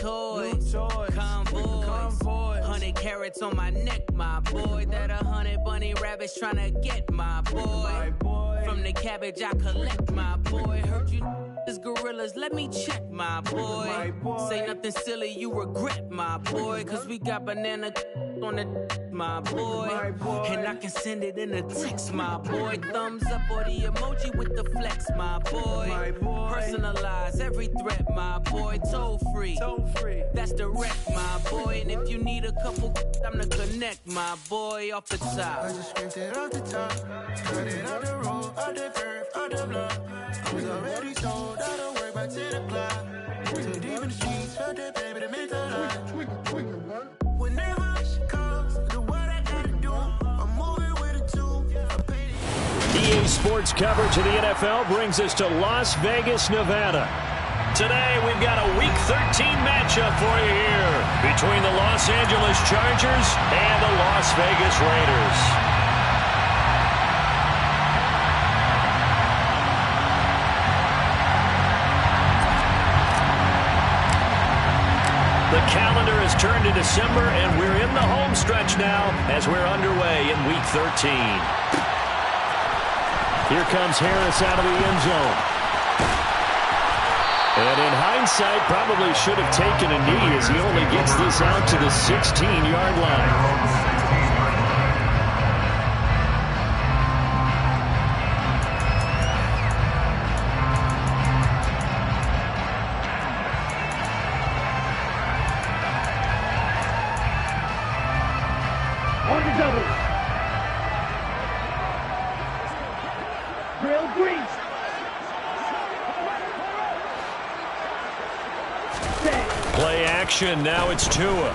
toys. Convoys. 100 carats on my neck, my boy. That 100 bunny rabbits tryna get my boy. From the cabbage I collect, my boy. Heard you is gorillas, let me check, my boy. Say nothing silly, you regret, my boy. Cause we got banana on the my boy. And I can send it in a text, my boy. Thumbs up or the emoji with the flex, my boy. Personalize every threat, my boy. Toll free, that's direct, my boy. And if you need a couple, I'm to connect, my boy, off the top. I just scraped it off the top, cut it out the road, out the curve, out the block. I was already sold, I don't work back to the clock. Too deep in the streets, felt that baby, the mental lie. Whenever she calls, the what I gotta do, I'm moving with a two. EA Sports coverage of the NFL brings us to Las Vegas, Nevada. Today, we've got a Week 13 matchup for you here between the Los Angeles Chargers and the Las Vegas Raiders. The calendar has turned to December, and we're in the home stretch now as we're underway in Week 13. Here comes Harris out of the end zone. And in hindsight, probably should have taken a knee as he only gets this out to the 16-yard line. Play action, now it's Tua.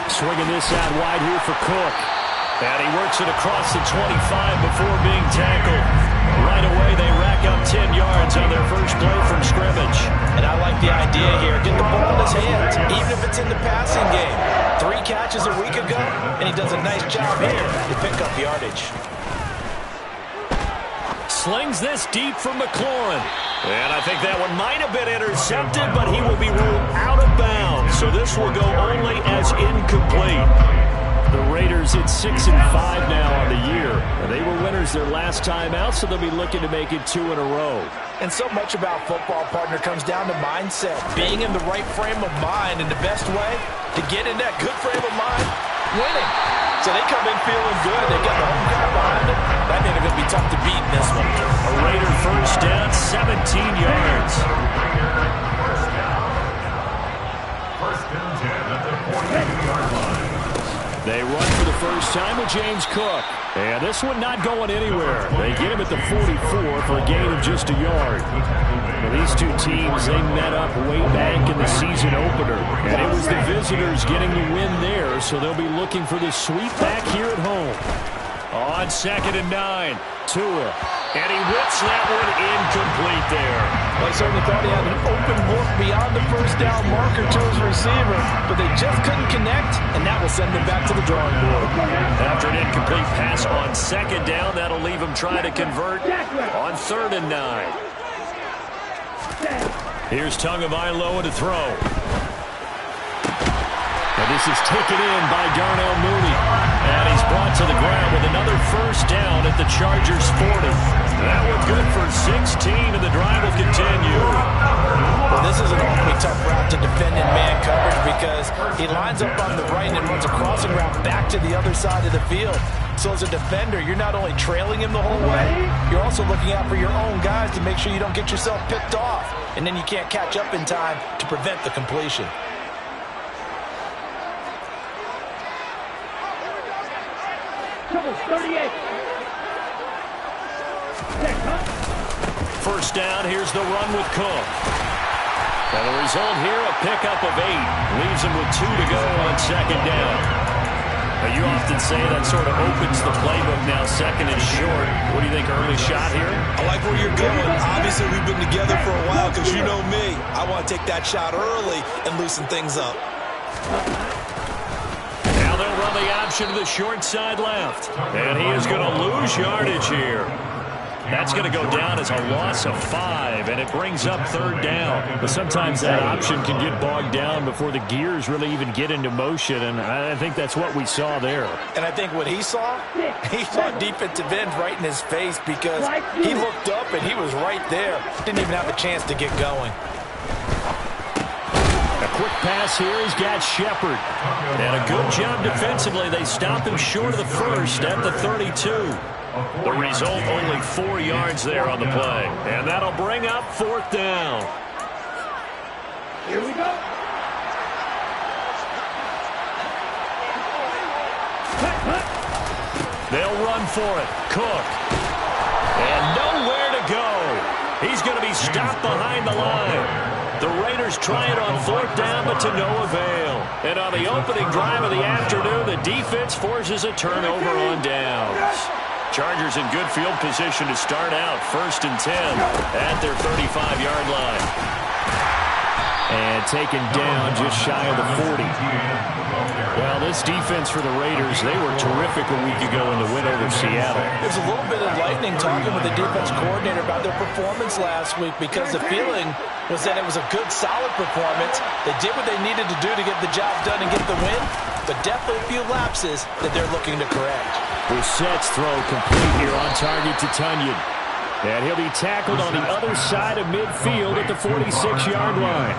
Swinging this out wide here for Cook. And he works it across the 25 before being tackled. Right away, they rack up 10 yards on their first play from scrimmage. And I like the idea here. Get the ball in his hands, even if it's in the passing game. 3 catches a week ago, and he does a nice job here to pick up yardage. Slings this deep from McLaurin. And I think that one might have been intercepted, but he will be ruled out of bounds. So this will go only as incomplete. The Raiders at 6-5 now on the year. They were winners their last time out, so they'll be looking to make it 2 in a row. And so much about football, partner, comes down to mindset. Being in the right frame of mind, and the best way to get in that good frame of mind, winning. So they come in feeling good. They got the home crowd behind them. That ain't going to be tough to beat in this one. A Raider first down, 17 yards. First down 10 at the 42-yard line. They run for the first time with James Cook. And this one not going anywhere. They get him at the 44 for a gain of just a yard. Well, these two teams, they met up way back in the season opener. And it was the visitors getting the win there, so they'll be looking for the sweep back here at home. On 2nd and 9, Tua. And he whips that one incomplete there. Well, I certainly thought he had an open look beyond the first down marker to his receiver, but they just couldn't connect, and that will send them back to the drawing board. After an incomplete pass on 2nd down, that'll leave him trying to convert on 3rd and 9. Here's Tagovailoa to throw. And this is taken in by Darnell Mooney. And he's brought to the ground with another first down at the Chargers 40. That one good for 16, and the drive will continue. Well, this is an awfully tough route to defend in man coverage because he lines up on the right and runs a crossing route back to the other side of the field. So as a defender, you're not only trailing him the whole way, you're also looking out for your own guys to make sure you don't get yourself picked off. And then you can't catch up in time to prevent the completion. First down, here's the run with Cook. And the result here, a pickup of 8. Leaves him with 2 to go on 2nd down. Now, you often say that sort of opens the playbook now, 2nd and short. What do you think, early shot here? I like where you're going. Obviously, we've been together for a while because you know me. I want to take that shot early and loosen things up. Now they'll run the option to the short side left. And he is going to lose yardage here. That's going to go down as a loss of 5, and it brings up 3rd down. But sometimes that option can get bogged down before the gears really even get into motion, and I think that's what we saw there. And I think what he saw defensive end right in his face, because he looked up and he was right there. Didn't even have a chance to get going. A quick pass here. He's got Shepard. And a good job defensively. They stopped him short of the first at the 32. The result, only 4 yards there on the play. And that'll bring up 4th down. Here we go. They'll run for it. Cook. And nowhere to go. He's going to be stopped behind the line. The Raiders try it on 4th down, but to no avail. And on the opening drive of the afternoon, the defense forces a turnover on downs. Chargers in good field position to start out. 1st and 10 at their 35-yard line. And taken down just shy of the 40. Well, this defense for the Raiders, they were terrific a week ago in the win over Seattle. It was a little bit enlightening talking with the defense coordinator about their performance last week, because the feeling was that it was a good, solid performance. They did what they needed to do to get the job done and get the win, but definitely a few lapses that they're looking to correct. Brissett's throw complete here on target to Tunyon. And he'll be tackled on the other side of midfield at the 46-yard line.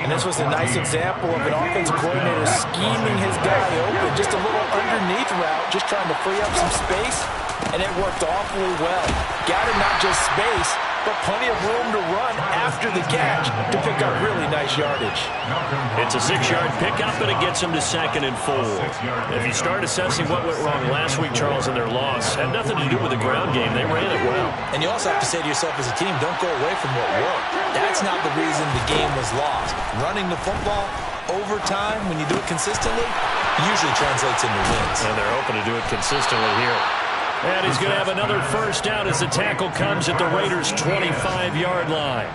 And this was a nice example of an offensive coordinator scheming his guy open. Just a little underneath route, just trying to free up some space, and it worked awfully well. Got him not just space, but plenty of room to run after the catch to pick up really nice yardage. It's a 6-yard pickup, and it gets him to 2nd and 4. If you start assessing what went wrong last week, Charles, in their loss, had nothing to do with the ground game. They ran it well. And you also have to say to yourself as a team, don't go away from what worked. That's not the reason the game was lost. Running the football over time, when you do it consistently, usually translates into wins. And they're hoping to do it consistently here. And he's going to have another 1st down as the tackle comes at the Raiders' 25-yard line.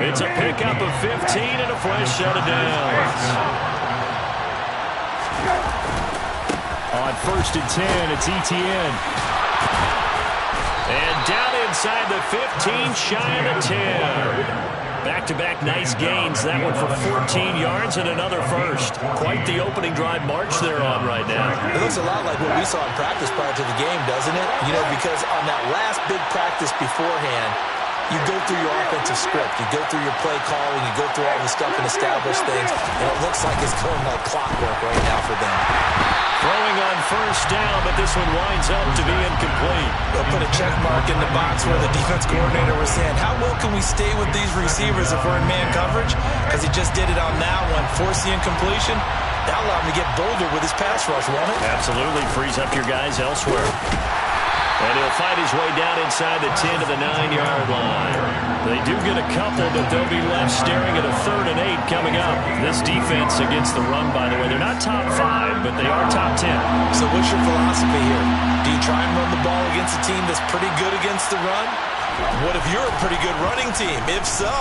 It's a pickup of 15 and a fresh set of downs. On 1st and 10, it's Etienne. And down inside the 15, shy of the 10. Back-to-back nice gains. That one for 14 yards and another 1st. Quite the opening drive march they're on right now. It looks a lot like what we saw in practice prior to the game, doesn't it? You know, because on that last big practice beforehand, you go through your offensive script, you go through your play calling, you go through all the stuff and establish things, and it looks like it's going like clockwork right now for them. Throwing on 1st down, but this one winds up to be incomplete. They'll put a check mark in the box where the defense coordinator was saying, how well can we stay with these receivers if we're in man coverage? Because he just did it on that one, force the incompletion. That allowed him to get bolder with his pass rush, won't it? Absolutely, frees up your guys elsewhere. And he'll fight his way down inside the 10 to the 9-yard line. They do get a couple, but they'll be left staring at a 3rd and 8 coming up. This defense against the run, by the way, they're not top 5, but they are top 10. So what's your philosophy here? Do you try and run the ball against a team that's pretty good against the run? What if you're a pretty good running team? If so,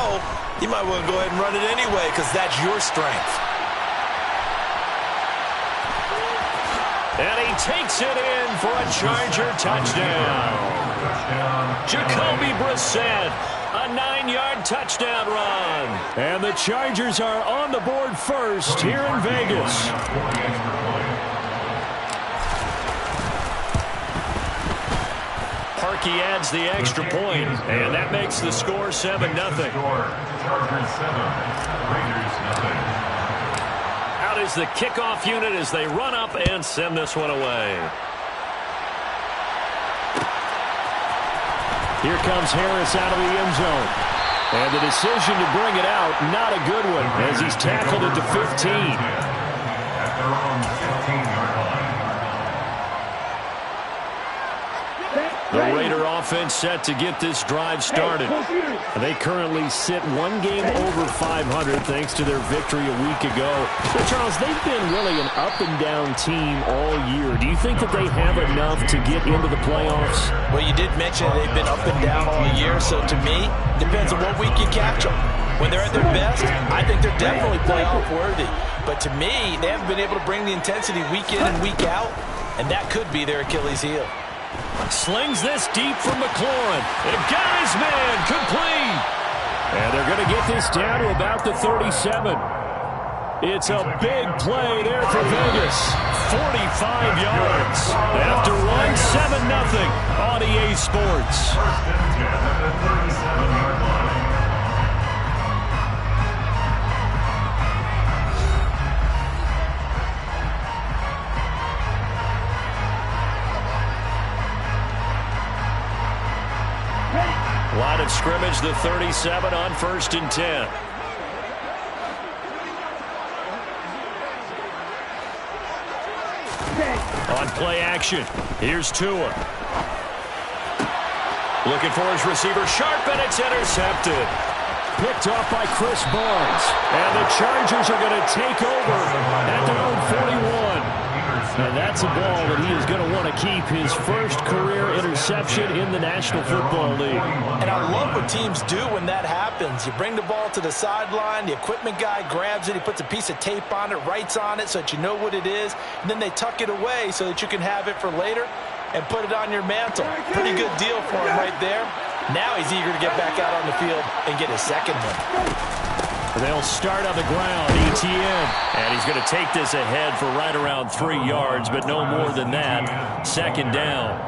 you might want to go ahead and run it anyway, because that's your strength. And he takes it in for a Charger touchdown. Jacoby Brissett, a 9-yard touchdown run. And the Chargers are on the board first here in Vegas. Parkey adds the extra point, and that makes the score 7-0. Chargers 7, Raiders 0. Out is the kickoff unit as they run up and send this one away. Here comes Harris out of the end zone. And the decision to bring it out, not a good one, as he's tackled at the 15. At their own 15-yard line. The Raider offense set to get this drive started. They currently sit one game over 500 thanks to their victory a week ago. So, Charles, they've been really an up-and-down team all year. Do you think that they have enough to get into the playoffs? Well, you did mention they've been up and down all year, so to me, depends on what week you catch them. When they're at their best, I think they're definitely playoff worthy. But to me, they haven't been able to bring the intensity week in and week out, and that could be their Achilles heel. Slings this deep from McLaurin. And got his man complete. And they're going to get this down to about the 37. It's a big play there for Vegas. 45 yards. After one, 7-0 on EA Sports. First and 10 at the 37-yard line. Line of scrimmage, the 37 on 1st and 10. On play action, here's Tua. Looking for his receiver, sharp, and it's intercepted. Picked off by Chris Barnes. And the Chargers are going to take over at their own 41. And that's a ball that he is going to want to keep, his first career interception in the National Football League. And I love what teams do when that happens. You bring the ball to the sideline, the equipment guy grabs it, he puts a piece of tape on it, writes on it so that you know what it is, and then they tuck it away so that you can have it for later and put it on your mantle. Pretty good deal for him right there. Now he's eager to get back out on the field and get his second one. They'll start on the ground, ETN. And he's going to take this ahead for right around 3 yards, but no more than that. Second down.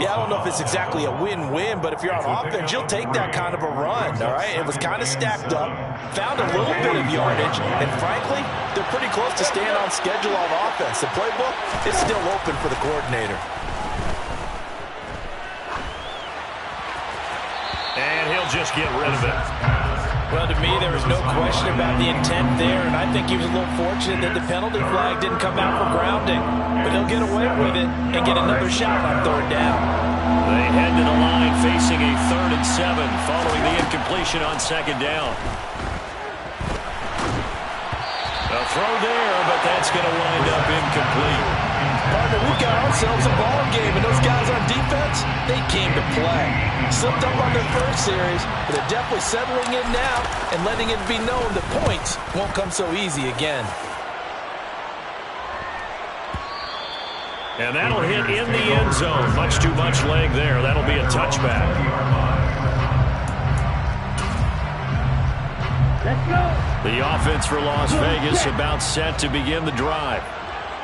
Yeah, I don't know if it's exactly a win-win, but if you're on offense, you'll take that kind of a run, all right? It was kind of stacked up, found a little bit of yardage, and frankly, they're pretty close to staying on schedule on offense. The playbook is still open for the coordinator. And he'll just get rid of it. Well, to me, there was no question about the intent there, and I think he was a little fortunate that the penalty flag didn't come out for grounding. But he'll get away with it and get another shot on third down. They head to the line facing a 3rd and 7 following the incompletion on second down. A throw there, but that's going to wind up incomplete. Partner, we've got ourselves a ball game, and those guys on defense, they came to play. Slipped up on their first series, but they're definitely settling in now and letting it be known that points won't come so easy again. And that'll hit in the end zone. Much too much leg there. That'll be a touchback. Let's go. The offense for Las Vegas about set to begin the drive.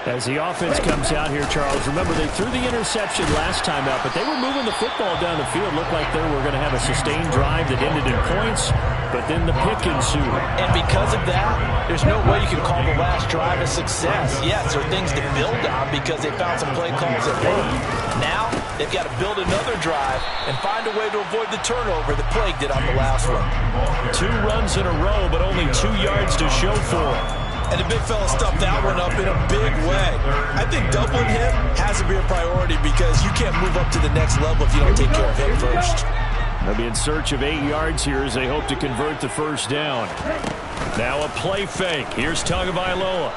As the offense comes out here, Charles, remember they threw the interception last time out, but they were moving the football down the field. Looked like they were going to have a sustained drive that ended in points, but then the pick ensued. And because of that, there's no way you can call the last drive a success. Yes, there are things to build on because they found some play calls that work. Now, they've got to build another drive and find a way to avoid the turnover that plagued it on the last one. 2 runs in a row, but only 2 yards to show for it. And the big fella stuffed that one up in a big way. I think doubling him has to be a priority because you can't move up to the next level if you don't take care of him first. They'll be in search of 8 yards here as they hope to convert the first down. Now a play fake. Here's Tagovailoa.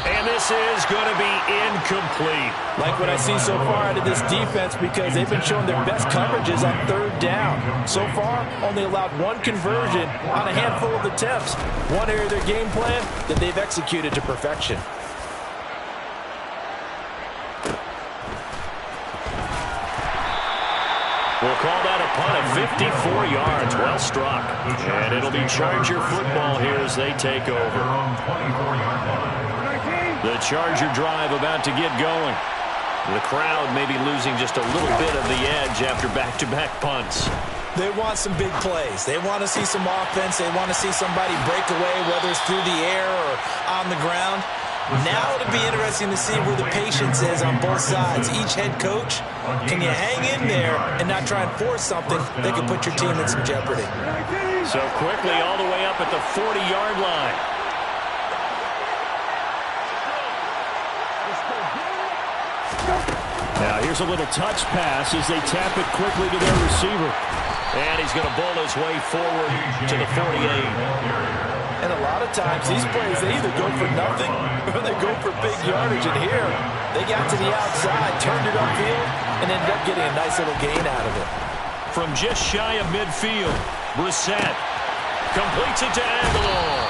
And this is going to be incomplete. Like what I see so far out of this defense because they've been showing their best coverages on third down. So far, only allowed 1 conversion on a handful of attempts. One area of their game plan that they've executed to perfection. We'll call that a punt of 54 yards. Well struck. And it'll be Charger football here as they take over. The Charger drive about to get going. The crowd may be losing just a little bit of the edge after back-to-back punts. They want some big plays. They want to see some offense. They want to see somebody break away, whether it's through the air or on the ground. Now it'll be interesting to see where the patience is on both sides. Each head coach, can you hang in there and not try and force something that could put your team in some jeopardy? So quickly all the way up at the 40-yard line. Now here's a little touch pass as they tap it quickly to their receiver. And he's going to bowl his way forward to the 48. And a lot of times these plays, they either go for nothing or they go for big yardage. And here, they got to the outside, turned it upfield, and ended up getting a nice little gain out of it. From just shy of midfield, Brissett completes it to Aguilar.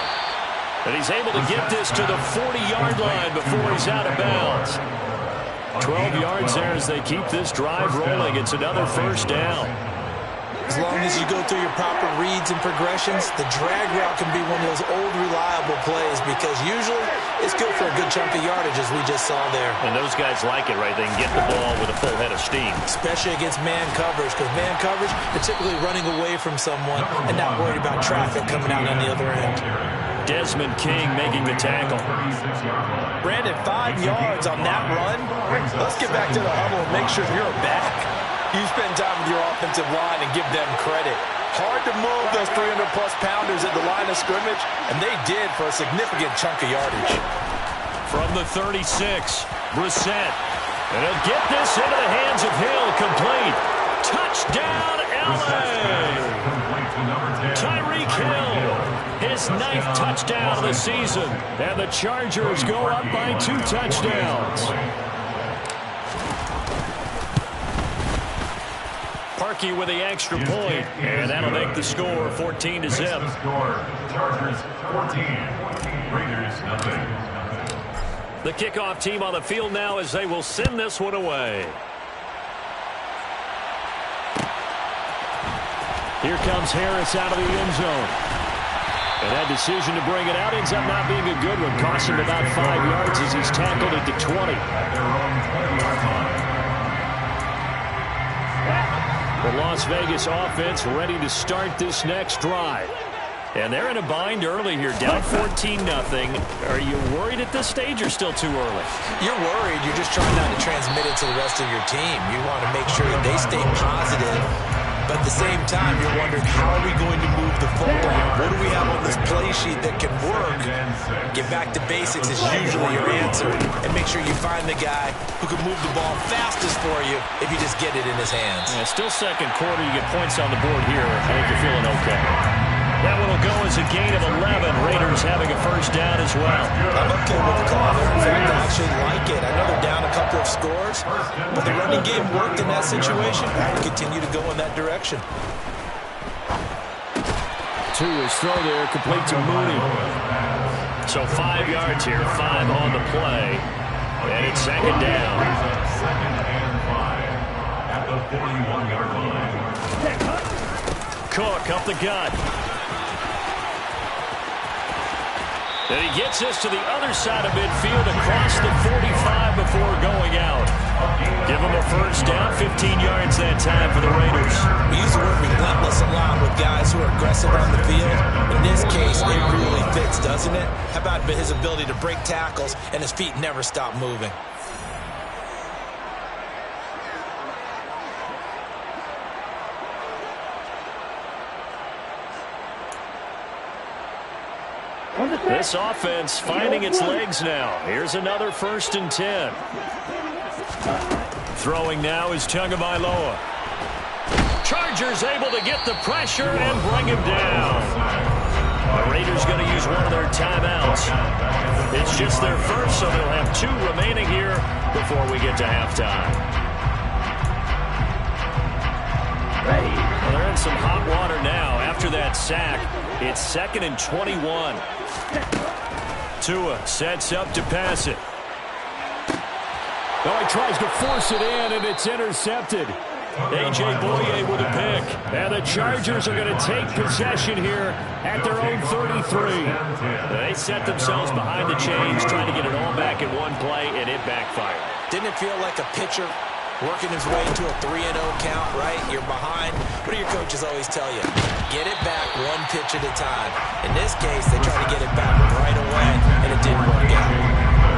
And he's able to get this to the 40-yard line before he's out of bounds. 12 yards there as they keep this drive rolling. It's another first down. As long as you go through your proper reads and progressions, the drag route can be one of those old reliable plays because usually it's good for a good chunk of yardage, as we just saw there. And those guys like it, right? They can get the ball with a full head of steam. Especially against man coverage, because man coverage, they're typically running away from someone and not worried about traffic coming out on the other end. Desmond King making the tackle. Brandon, 5 yards on that run. Let's get back to the huddle and make sure you're back. You spend time with your offensive line and give them credit. Hard to move those 300-plus pounders at the line of scrimmage, and they did for a significant chunk of yardage. From the 36, Brissett. And he'll get this into the hands of Hill, complete. Touchdown, LA! Tyreek Hill, his 9th touchdown of the season. And the Chargers go up by 2 touchdowns. Parkey with the extra point, and that'll make the score 14-0. Chargers 14, Raiders nothing. The kickoff team on the field now as they will send this one away. Here comes Harris out of the end zone. And that decision to bring it out ends up not being a good one. Cost him about 5 yards as he's tackled at the 20. At their own 20-yard line. The Las Vegas offense ready to start this next drive. And they're in a bind early here, down 14-0. Are you worried at this stage or still too early? You're worried. You're just trying not to transmit it to the rest of your team. You want to make sure that they stay positive. But at the same time, you're wondering, how are we going to move the football? What do we have on this play sheet that can work? Get back to basics is usually your answer. And make sure you find the guy who can move the ball fastest for you if you just get it in his hands. Yeah, still second quarter. You get points on the board here. I think you're feeling okay. That one will go as a gain of 11. Raiders having a first down as well. I'm okay with the call there. In fact, I actually like it. I know they're down a couple of scores, but the running game worked in that situation. I would continue to go in that direction. To his throw there, complete to Mooney. So 5 yards here, 5 on the play. And it's second down. Second and 5 at the 41-yard line. Cook up the gut. And he gets this to the other side of midfield across the 45 before going out. Give him a first down, 15 yards that time for the Raiders. We use the word relentless a lot with guys who are aggressive on the field. In this case, it really fits, doesn't it? How about his ability to break tackles and his feet never stop moving? This offense finding its legs now. Here's another 1st and 10. Throwing now is Tagovailoa. Chargers able to get the pressure and bring him down. The Raiders going to use one of their timeouts. It's just their first, so they'll have 2 remaining here before we get to halftime. Well, they're in some hot water now. After that sack, it's 2nd and 21. Tua sets up to pass it. Oh, he tries to force it in, and it's intercepted. A.J. Boye with a pick. And the Chargers are going to take possession here at their own 33. They set themselves behind the chains, trying to get it all back in one play, and it backfired. Didn't it feel like a pitcher working his way to a 3-0 count, right? You're behind. What do your coaches always tell you? Get it back one pitch at a time. In this case, they tried to get it back right away, and it didn't work out.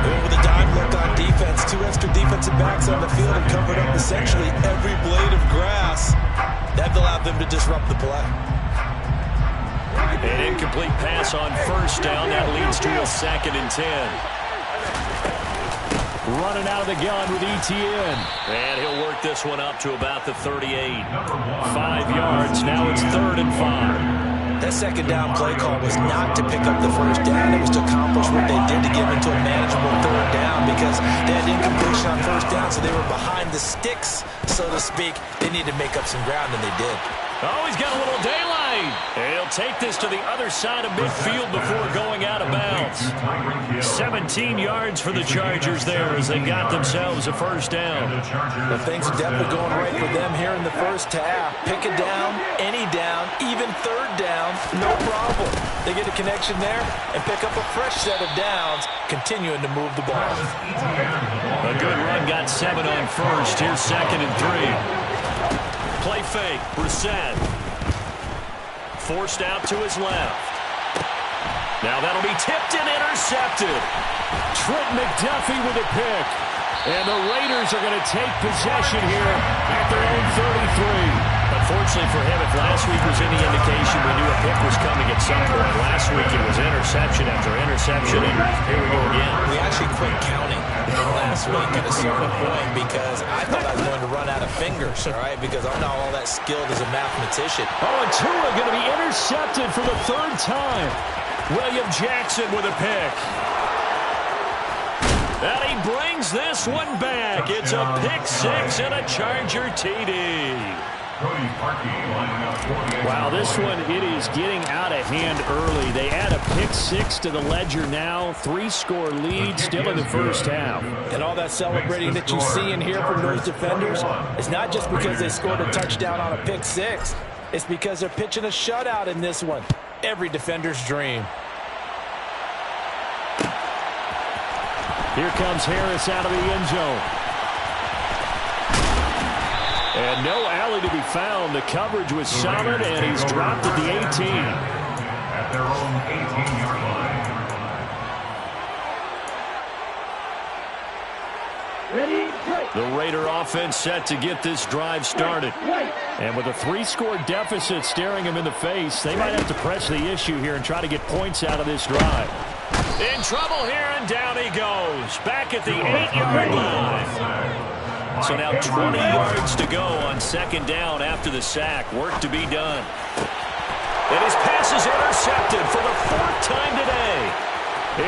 They went with a dime look on defense. 2 extra defensive backs on the field and covered up essentially every blade of grass. That allowed them to disrupt the play. An incomplete pass on first down. That leads to a 2nd and 10. Running out of the gun with Etienne. And he'll work this one up to about the 38. 5 yards. Now it's 3rd and 5. That second down play call was not to pick up the first down. It was to accomplish what they did to get into a manageable 3rd down because they had incompletion on first down, so they were behind the sticks, so to speak. They needed to make up some ground, and they did. Oh, he's got a little daylight. He'll take this to the other side of midfield before going out of bounds. 17 yards for the Chargers there as they got themselves a first down. Well, things are definitely going right for them here in the first half. Pick a down, any down, even third down, no problem. They get a connection there and pick up a fresh set of downs, continuing to move the ball. A good run got 7 on first. Here's 2nd and 3. Play fake, Brissett. Forced out to his left. Now that'll be tipped and intercepted. Trent McDuffie with a pick. And the Raiders are going to take possession here at their own 33. Unfortunately for him, if last week was any indication, we knew a pick was coming at some point. Last week it was interception after interception, and here we go again. We actually quit counting last week at a certain point because I thought I was going to run out of fingers, all right, because I'm not all that skilled as a mathematician. Oh, and Tua going to be intercepted for the 3rd time. William Jackson with a pick. And he brings this one back. It's a pick 6 and a Charger TD. Wow, this one, it is getting out of hand early. They add a pick 6 to the ledger now. 3-score lead still in the first half. And all that celebrating that you see in here from those defenders is not just because they scored a touchdown on a pick 6. It's because they're pitching a shutout in this one. Every defender's dream. Here comes Harris out of the end zone. And no alley to be found. The coverage was solid, and he's dropped at the 18. At their own 18-yard line. Ready, play. The Raider offense set to get this drive started. And with a 3-score deficit staring him in the face, they might have to press the issue here and try to get points out of this drive. In trouble here, and down he goes. Back at the 8-yard line. So now 20 yards to go on 2nd down after the sack. Work to be done. And his pass is intercepted for the 4th time today.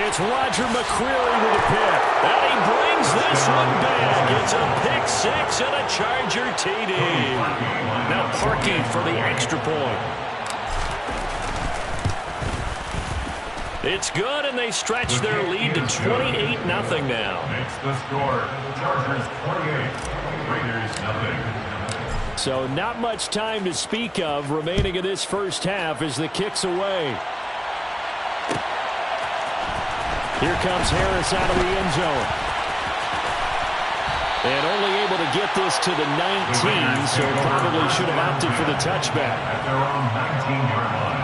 It's Roger McCreary with a pick. And he brings this one back. It's a pick 6 and a Charger TD. Now Parkey for the extra point. It's good, and they stretch their lead to 28-0 now. Makes the score. Chargers 28, Raiders 0. So not much time to speak of remaining in this first half as the kick's away. Here comes Harris out of the end zone. And only able to get this to the 19, so probably should have opted for the touchback. At their own 19-yard line.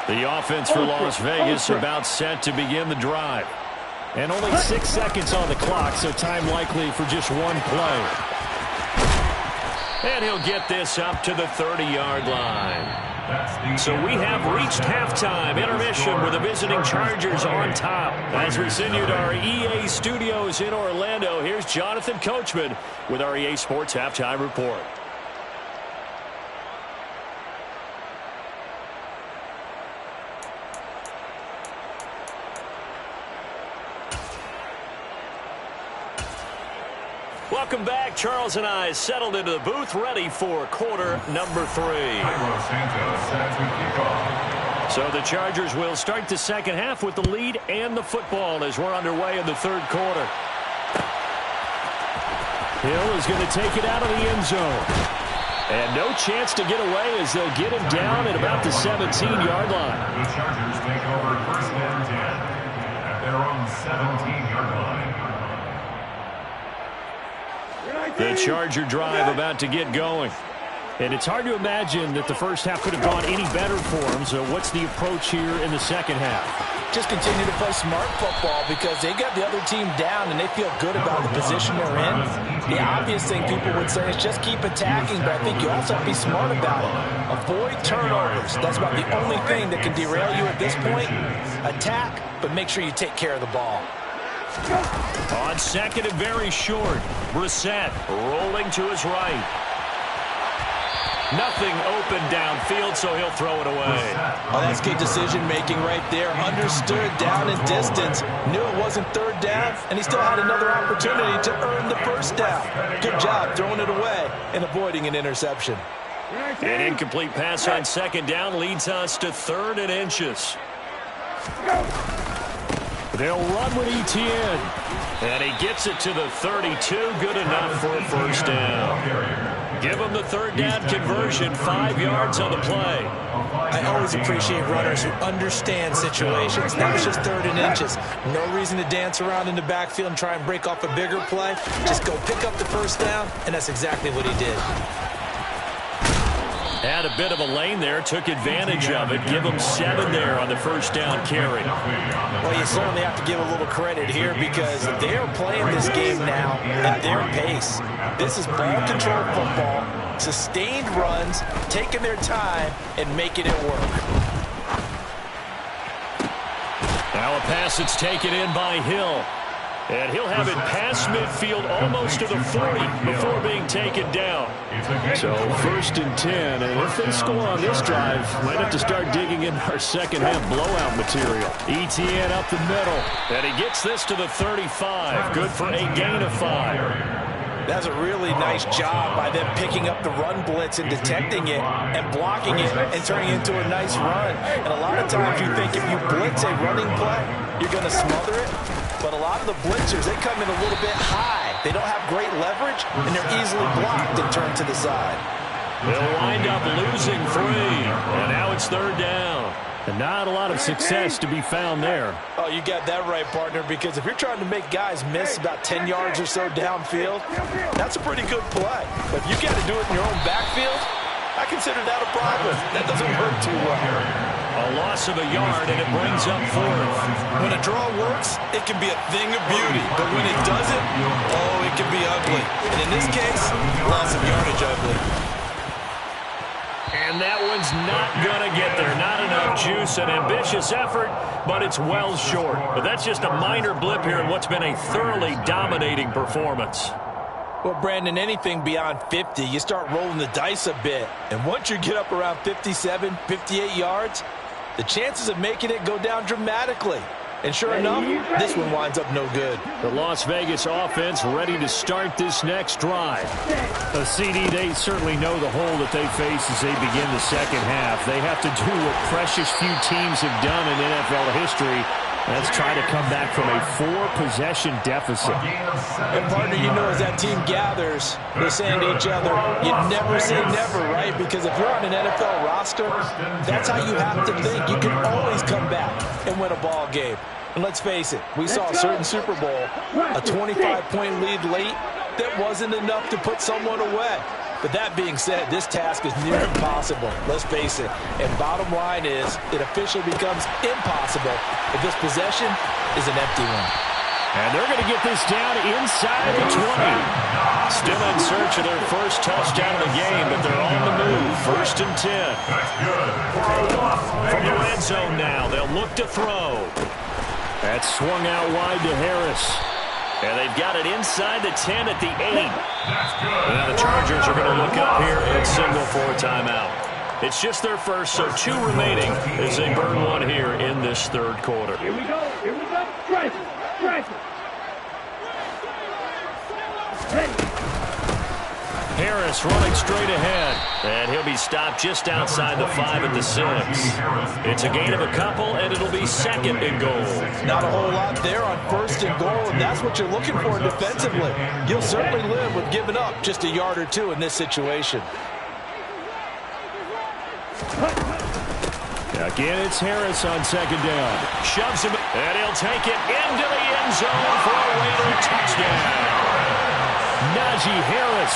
The offense for Las Vegas about set to begin the drive. And only 6 seconds on the clock, so time likely for just one play. And he'll get this up to the 30-yard line. So we have reached halftime intermission with the visiting Chargers on top. As we send you to our EA studios in Orlando, here's Jonathan Coachman with our EA Sports Halftime Report. Welcome back. Charles and I settled into the booth, ready for quarter number 3. So the Chargers will start the second half with the lead and the football as we're underway in the 3rd quarter. Hill is going to take it out of the end zone. And no chance to get away as they'll get him down at about the 17-yard line. The Chargers take over 1st and 10 at their own 17-yard line. The Charger drive about to get going. And it's hard to imagine that the first half could have gone any better for them. So what's the approach here in the second half? Just continue to play smart football because they got the other team down and they feel good about the position they're in. The obvious thing people would say is just keep attacking, but I think you also have to be smart about it. Avoid turnovers. That's about the only thing that can derail you at this point. Attack, but make sure you take care of the ball. On 2nd and very short, Brissett rolling to his right. Nothing open downfield, so he'll throw it away. Oh, that's good decision-making right there. Understood down and distance. Knew it wasn't third down, and he still had another opportunity to earn the first down. Good job throwing it away and avoiding an interception. An incomplete pass on second down leads us to 3rd and inches. They'll run with Etienne. And he gets it to the 32. Good enough for a first down. Give him the 3rd down conversion, 5 yards on the play. I always appreciate runners who understand situations. That was just 3rd and inches. No reason to dance around in the backfield and try and break off a bigger play. Just go pick up the first down, and that's exactly what he did. Had a bit of a lane there, took advantage of it. Give him 7 there on the first down carry. Well, you certainly have to give a little credit here because they're playing this game now at their pace. This is ball control football, sustained runs, taking their time, and making it work. Now a pass that's taken in by Hill. And he'll have it past midfield almost to the 40 before being taken down. So 1st and 10, and if they score on this drive, might have to start digging in our second half blowout material. Etienne up the middle, and he gets this to the 35. Good for a gain of 5. That's a really nice job by them picking up the run blitz and detecting it and blocking it and turning it into a nice run. And a lot of times you think if you blitz a running play, you're going to smother it. But a lot of the blitzers, they come in a little bit high. They don't have great leverage, and they're easily blocked and turned to the side. They'll wind up losing 3, and now it's 3rd down. And not a lot of success to be found there. Oh, you got that right, partner, because if you're trying to make guys miss about 10 yards or so downfield, that's a pretty good play. But if you got to do it in your own backfield, I consider that a problem. That doesn't hurt too well. A loss of a yard, and it brings up 4th. When a draw works, it can be a thing of beauty. But when it doesn't, oh, it can be ugly. And in this case, loss of yardage ugly. And that one's not going to get there. Not enough juice. An ambitious effort, but it's well short. But that's just a minor blip here in what's been a thoroughly dominating performance. Well, Brandon, anything beyond 50, you start rolling the dice a bit. And once you get up around 57, 58 yards, the chances of making it go down dramatically. And sure enough, this one winds up no good. The Las Vegas offense ready to start this next drive. A CD, they certainly know the hole that they face as they begin the second half. They have to do what precious few teams have done in NFL history. Let's try to come back from a 4-possession deficit. And, partner, you know as that team gathers, they're saying to each other, you never say never, right? Because if you're on an NFL roster, that's how you have to think. You can always come back and win a ball game. And let's face it, we saw a certain Super Bowl, a 25-point lead late, that wasn't enough to put someone away. But that being said, this task is near impossible. Let's face it. And bottom line is, it officially becomes impossible if this possession is an empty one. And they're going to get this down inside the 20. Still in search of their first touchdown of the game, but they're on the move. 1st and 10. From the red zone now, they'll look to throw. That's swung out wide to Harris. And they've got it inside the 10 at the 8. And now the Chargers are going to look up here and signal for a timeout. It's just their first, so 2 remaining as they burn one here in this 3rd quarter. Here we go. Here we go. Strike it. Strike it. Ready. Harris running straight ahead. And he'll be stopped just outside the 5 at the 6. It's a gain of a couple, and it'll be 2nd and goal. Not a whole lot there on 1st and goal, and that's what you're looking for defensively. You'll certainly live with giving up just a yard or 2 in this situation. Again, it's Harris on 2nd down. Shoves him, and he'll take it into the end zone for a Raider touchdown. Najee Harris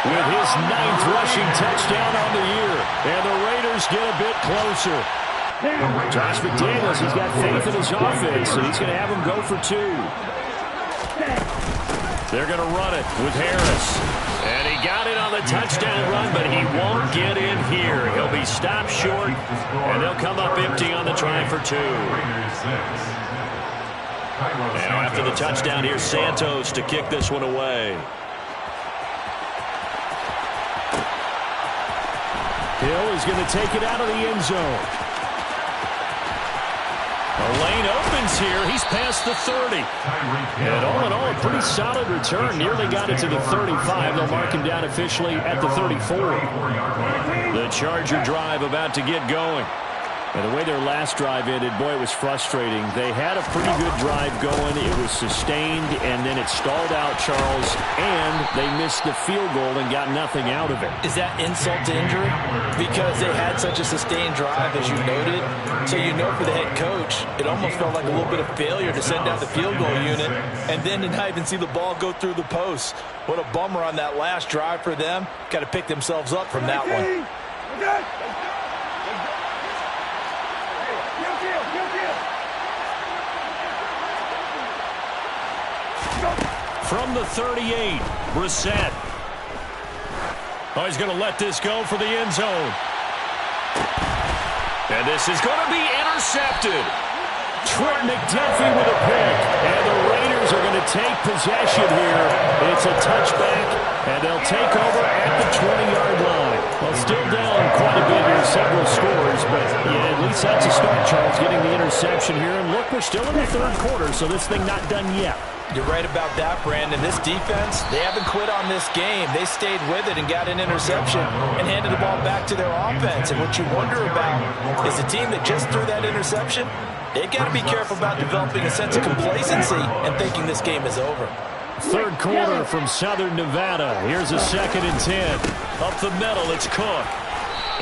with his 9th rushing touchdown on the year. And the Raiders get a bit closer. Josh McDaniels, he's got faith in his offense, so he's going to have him go for 2. They're going to run it with Harris. And he got it on the touchdown run, but he won't get in here. He'll be stopped short, and they'll come up empty on the try for 2. And after the touchdown, here's Santos to kick this one away. Hill is going to take it out of the end zone. The lane opens here. He's past the 30. And all in all, a pretty solid return. Nearly got it to the 35. They'll mark him down officially at the 34. The Charger drive about to get going. And the way their last drive ended, boy, it was frustrating. They had a pretty good drive going. It was sustained, and then it stalled out, Charles, and they missed the field goal and got nothing out of it. Is that insult to injury? Because they had such a sustained drive, as you noted. So you know for the head coach, it almost felt like a little bit of failure to send out the field goal unit and then to not even see the ball go through the post. What a bummer on that last drive for them. Got to pick themselves up from that one. From the 38, Brissett. Oh, he's going to let this go for the end zone. And this is going to be intercepted. Trent McDuffie with a pick. And the Raiders are going to take possession here. It's a touchback, and they'll take over at the 20-yard line. Well, still down quite a bit here, several scores, but yeah, at least that's a start, Charles, getting the interception here. And look, we're still in the third quarter, so this thing not done yet. You're right about that, Brandon. This defense, they haven't quit on this game. They stayed with it and got an interception and handed the ball back to their offense. And what you wonder about is the team that just threw that interception, they've got to be careful about developing a sense of complacency and thinking this game is over. Third quarter from Southern Nevada. Here's a 2nd and 10. Up the middle, it's Cook.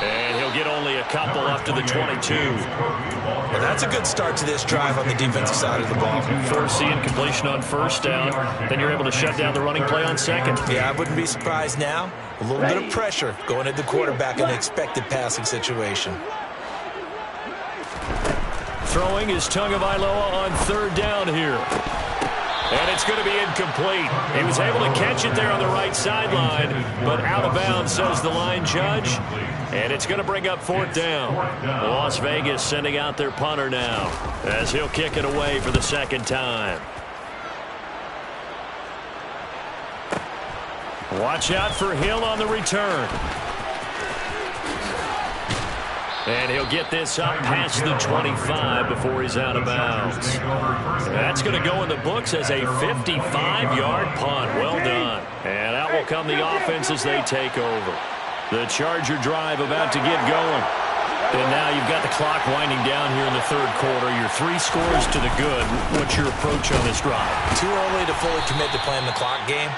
And he'll get only a couple up to the 22. Well, that's a good start to this drive on the defensive side of the ball. Forcing completion on first down. Then you're able to shut down the running play on second. Yeah, I wouldn't be surprised now. A little bit of pressure going at the quarterback in an expected passing situation. Throwing is Tagovailoa on third down here. And it's going to be incomplete. He was able to catch it there on the right sideline, but out of bounds, says the line judge. And it's going to bring up 4th down. Las Vegas sending out their punter now as he'll kick it away for the second time. Watch out for Hill on the return. And he'll get this up past the 25 before he's out of bounds. That's going to go in the books as a 55-yard punt. Well done. And out will come the offense as they take over. The Charger drive about to get going. And now you've got the clock winding down here in the third quarter. Your 3 scores to the good. What's your approach on this drive? Too early to fully commit to playing the clock game.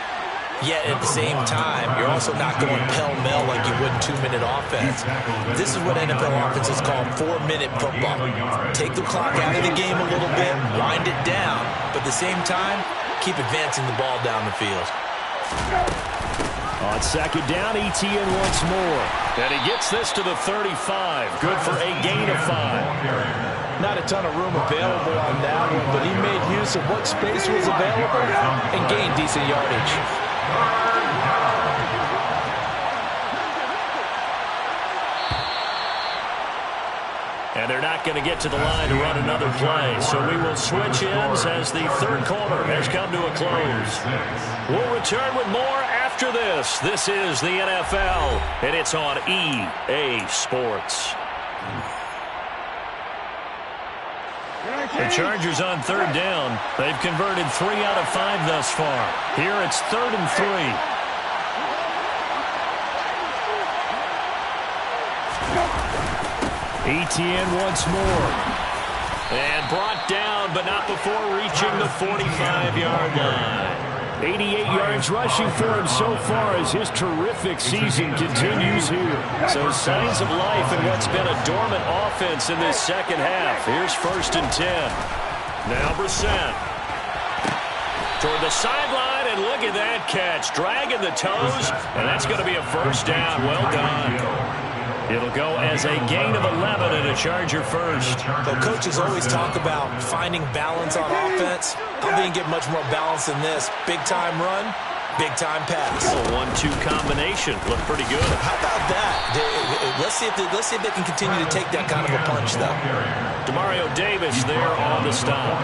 Yet at the same time, you're also not going pell-mell like you would in 2-minute offense. This is what NFL offenses call 4-minute football. Take the clock out of the game a little bit, wind it down, but at the same time, keep advancing the ball down the field. On second down, Etienne once more. And he gets this to the 35. Good for a gain of 5. Not a ton of room available on that one, but he made use of what space was available and gained decent yardage. And they're not going to get to the line to run another play. So we will switch ends as the third quarter has come to a close. We'll return with more after this. This is the NFL, and it's on EA Sports. The Chargers on third down. They've converted 3 out of 5 thus far. Here it's 3rd and 3. Etienne once more. And brought down, but not before reaching the 45-yard line. 88 yards rushing for him so far as his terrific season continues here. So signs of life in what's been a dormant offense in this second half. Here's 1st and 10. Now Brissett. Toward the sideline, and look at that catch. Dragging the toes, and that's going to be a first down. Well done. It'll go as a gain of 11 and a Charger first. The coaches always talk about finding balance on offense. I don't think you get much more balance than this. Big-time run, Big-time pass. A 1-2 combination. Looked pretty good. How about that? Let's see if they can continue to take that kind of a punch, though. Demario Davis there on the stop.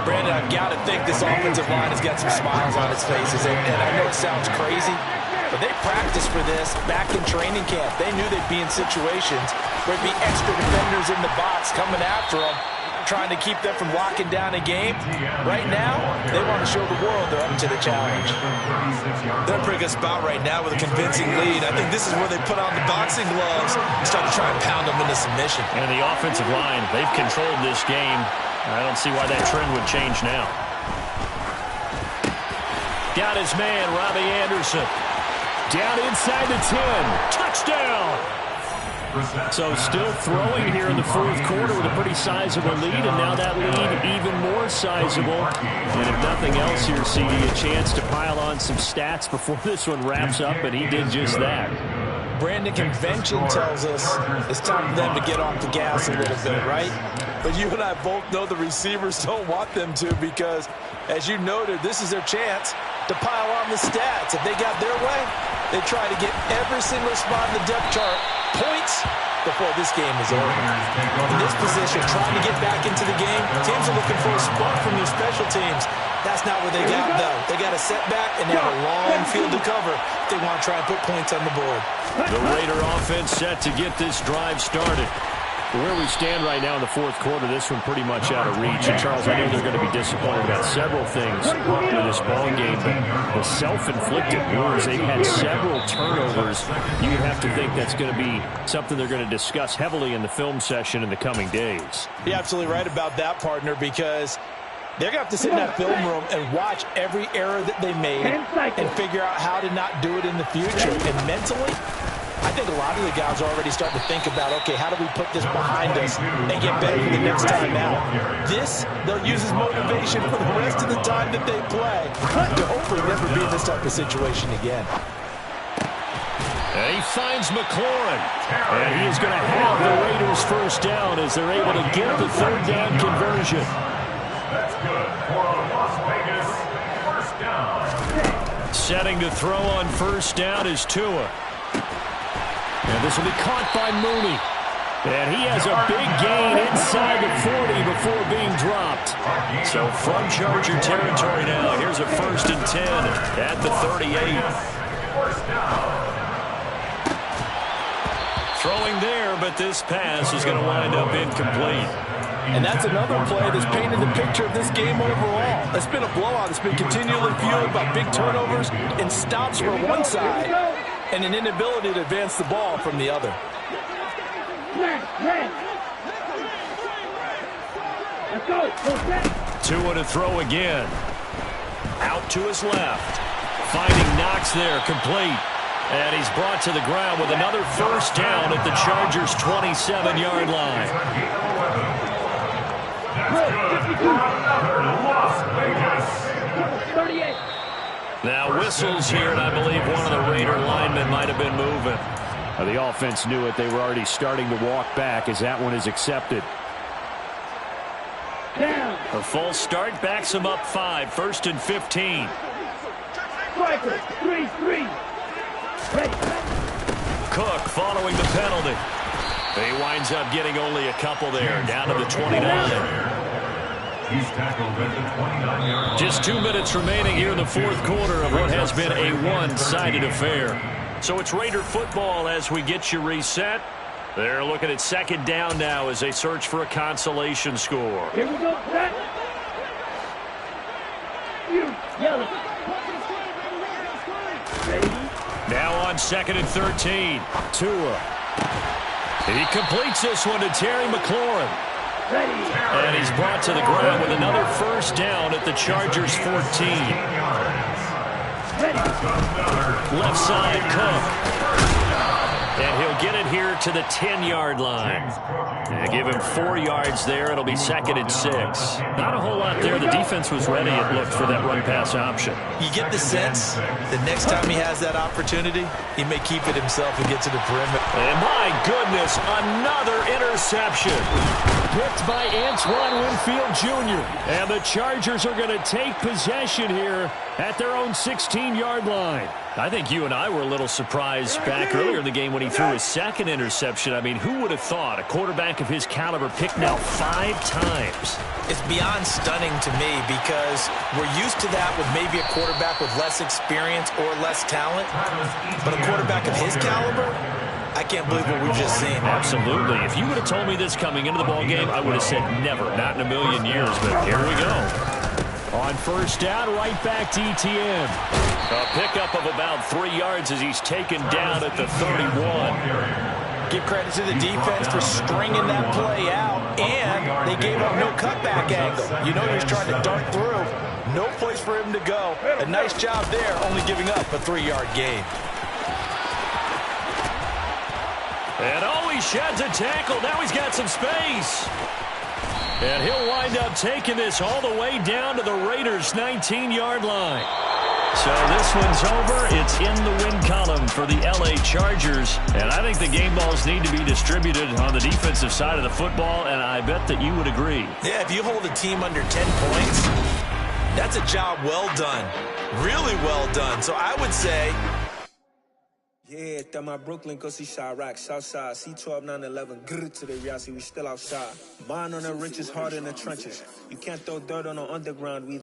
Brandon, I've got to think this offensive line has got some smiles on its faces. And I know it sounds crazy, but they practiced for this back in training camp. They knew they'd be in situations where there'd be extra defenders in the box coming after them, trying to keep them from locking down a game. Right now, they want to show the world they're up to the challenge. They're in a pretty good spot right now with a convincing lead. I think this is where they put on the boxing gloves and start to try and pound them into submission. And the offensive line, they've controlled this game. I don't see why that trend would change now. Got his man, Robbie Anderson. Down inside the 10. Touchdown! So still throwing here in the fourth quarter with a pretty sizable lead, and now that lead even more sizable. And if nothing else here, CD, a chance to pile on some stats before this one wraps up, and he did just that. Brandon, convention tells us it's time for them to get off the gas a little bit, right? But you and I both know the receivers don't want them to, because, as you noted, this is their chance to pile on the stats. If they got their way, they try to get every single spot in the depth chart points before this game is over. In this position, trying to get back into the game, teams are looking for a spark from their special teams. That's not what they got, though. They got a setback, and they have a long field to cover if they want to try and put points on the board. The Raider offense set to get this drive started. Where we stand right now in the fourth quarter, this one pretty much out of reach. And, Charles, I know they're going to be disappointed about several things in this ball game, but the self-inflicted wounds, they've had several turnovers. You would have to think that's going to be something they're going to discuss heavily in the film session in the coming days. You're absolutely right about that, partner, because they're going to have to sit in that film room and watch every error that they made and figure out how to not do it in the future. And mentally, I think a lot of the guys are already starting to think about, okay, how do we put this behind us and get better for the next time out? This, they'll use as motivation for the rest of the time that they play to hopefully never be in this type of situation again. And he finds McLaurin. And he is going to have the Raiders first down as they're able to get the third down conversion. That's good for a Las Vegas first down. Setting to throw on first down is Tua. And this will be caught by Mooney. And he has a big gain inside the 40 before being dropped. So from Charger territory now, here's a 1st and 10 at the 38. Throwing there, but this pass is going to wind up incomplete. And that's another play that's painted the picture of this game overall. It's been a blowout. It's been continually fueled by big turnovers and stops for one side and an inability to advance the ball from the other. Let's go. Tua to throw again. Out to his left. Finding Knox there, complete. And he's brought to the ground with another first down at the Chargers' 27-yard line. That's good for another Las Vegas. 38. Now whistles here, and I believe one of the Raider linemen might have been moving. The offense knew it. They were already starting to walk back as that one is accepted. Down. A false start backs him up 5, 1st and 15. Striker. 3-3. Ready. Cook following the penalty. He winds up getting only a couple there, down to the 29. He's tackled at the 29-yard line. Just 2 minutes remaining here in the fourth quarter of what has been a one-sided affair. So it's Raider football as we get you reset. They're looking at second down now as they search for a consolation score. Here we go. Set. You. Yellow. Ready. Now on 2nd and 13. Tua. He completes this one to Terry McLaurin. Ready. And he's brought to the ground with another first down at the Chargers' 14. Ready. Left side, Cook. And he'll get it here to the 10-yard line. And give him 4 yards there. It'll be 2nd and 6. Not a whole lot there. The defense was ready, it looked, for that run-pass option. You get the sense the next time he has that opportunity, he may keep it himself and get to the perimeter. And my goodness, another interception. Picked by Antoine Winfield Jr. And the Chargers are going to take possession here at their own 16-yard line. I think you and I were a little surprised back earlier in the game when he threw his 2nd interception. I mean, who would have thought a quarterback of his caliber picked now 5 times? It's beyond stunning to me because we're used to that with maybe a quarterback with less experience or less talent. But a quarterback of his caliber, I can't believe what we've just seen. Absolutely. If you would have told me this coming into the ballgame, I would have said never, not in a million years. But here we go. On first down, right back to ETN. A pickup of about 3 yards as he's taken down at the 31. Give credit to the defense for stringing that play out, and they gave up no cutback angle. You know he was trying to dart through. No place for him to go. A nice job there, only giving up a 3-yard gain. And he sheds a tackle. Now he's got some space. And he'll wind up taking this all the way down to the Raiders' 19-yard line. So this one's over. It's in the win column for the LA Chargers. And I think the game balls need to be distributed on the defensive side of the football, and I bet that you would agree. Yeah, if you hold a team under 10 points, that's a job well done. Really well done. So I would say... Yeah, that my Brooklyn, go see Chirac, Southside, C12, 911, grrr to the Riasi, we still outside. Mine on the riches, hard in the trenches. You can't throw dirt on the underground, we